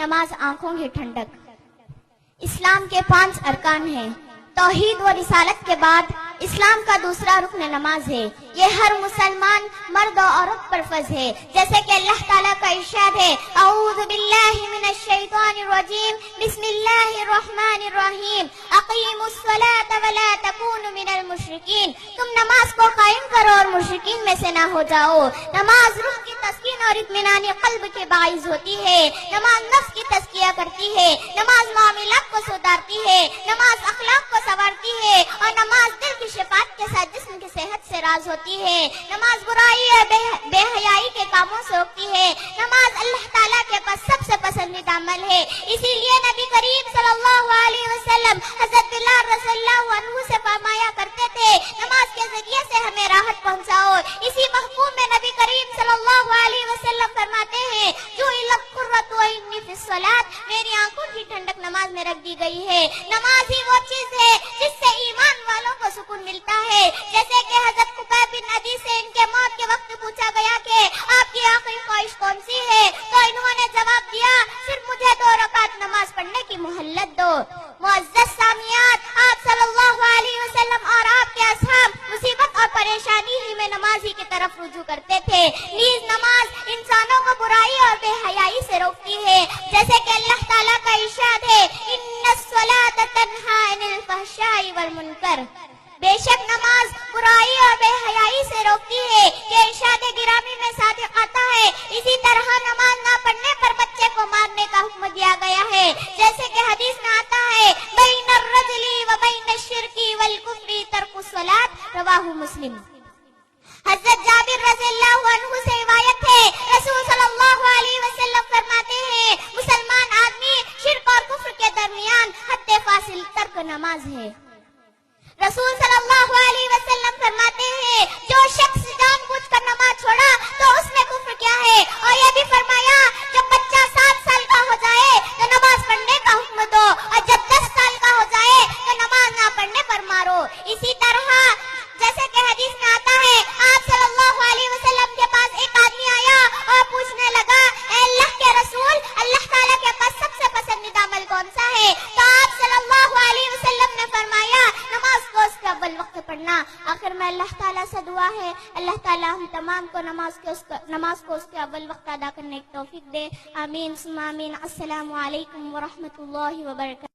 نماز آنکھوں کی ٹھنڈک۔ اسلام کے 5 ارکان ہیں۔ توحید و رسالت کے بعد اسلام کا دوسرا رکن نماز ہے۔ یہ ہر مسلمان مرد و عورت پر فرض ہے، جیسے کہ اللہ تعالیٰ کا ارشاد ہے، اعوذ باللہ من الشیطان الرجیم، بسم اللہ الرحمن الرحیم، اقیموا الصلاۃ ولا تکونوا من المشرکین۔ تم نماز کو قائم کرو اور مشرکین میں سے نہ ہو جاؤ۔ نماز روح کی تسکین اور اطمینان قلب کے باعث ہوتی ہے۔ نماز نفس کی تزکیہ کرتی ہے، نماز معاملات کو سدھارتی ہے، نماز اخلاق کو سنوارتی ہے، اور نماز دل کی شفاعت کے ساتھ جسم کی صحت سے راز ہوتی ہے۔ نماز برائی اور بے حیائی کے کاموں سے روکتی ہے۔ نماز اللہ تعالیٰ کے پاس سب سے پسندیدہ عمل ہے، اسی لیے نبی کریم صلی اللہ علیہ وسلم حضرت بلال رضی اللہ عنہ سے فرمایا کرتے تھے، نماز کے ذریعے سے ہمیں راحت پہنچاؤ۔ اسی مفہوم میں نبی کریم صلی اللہ علیہ وسلم فرماتے ہیں، جعلت قرۃ عینی فی الصلاۃ، میری آنکھوں کی ٹھنڈک نماز میں رکھ دی گئی ہے۔ نماز ہی وہ چیز ہے جس سے ایمان والوں کو سکون ملتا ہے، جیسے کہ حضرت خبیب بن عدی سے ان کے موت کے وقت پوچھا گیا کہ آپ کی آخری خواہش کون سی ہے، تو انہوں نے جواب دیا، صرف مجھے 2 رکعت نماز پڑھنے کی مہلت دو۔ معزز سامعات، آپ صلی اللہ علیہ وسلم اور آپ کے اصحاب مصیبت اور پریشانی ہی میں نماز ہی کی طرف رجوع کرتے تھے۔ نیز نماز انسانوں کو برائی اور بے حیائی سے روکتی ہے، جیسے کہ اللہ تعالیٰ کا ارشاد ہے، ان الصلاۃ تنہی عن الفحشاء والمنکر، بے شک نماز برائی اور بے حیائی سے روکتی ہے۔ یہ ارشاد گرامی میں صادق آتا ہے۔ اسی طرح نماز نہ پڑھنے پر بچے کو مارنے کا حکم دیا گیا ہے، جیسے کہ حدیث میں آتا ہے، بین الرجل و بین الشرک والکفر ترک الصلاۃ، رواہ مسلم۔ حضرت جابر رضی اللہ عنہ سے روایت ہے، رسول صلی اللہ علیہ وسلم فرماتے ہیں، مسلمان آدمی شرک اور کفر کے درمیان حد فاصل ترک نماز ہے۔ رسول صلی اللہ علیہ وسلم فرماتے ہیں، جو شخص جان بوجھ کر نماز چھوڑا تو اس میں کفر کیا ہے، اور یہ بھی فرمایا، جب بچہ 7 سال کا ہو جائے تو نماز پڑھنے کا حکم دو، اور جب 10 سال کا ہو جائے تو نماز نہ پڑھنے پر مارو۔ اسی طرح جیسے کہ حدیث میں آتا ہے، آپ صلی اللہ علیہ وسلم کے پاس ایک آدمی آیا اور پوچھنے لگا، اے اللہ کے رسول، اللہ تعالیٰ کے پاس سب سے پسندیدہ عمل کون سا ہے؟ تو آپ صلی اللہ علیہ وسلم نے فرمایا، نماز کو اس کے اول وقت پڑھنا۔ آخر میں اللہ تعالیٰ سے دعا ہے، اللہ تعالیٰ ہم تمام کو نماز کو اس کے اول وقت ادا کرنے کی توفیق دے۔ آمین ثم آمین۔ السلام علیکم ورحمۃ اللہ وبرکاتہ۔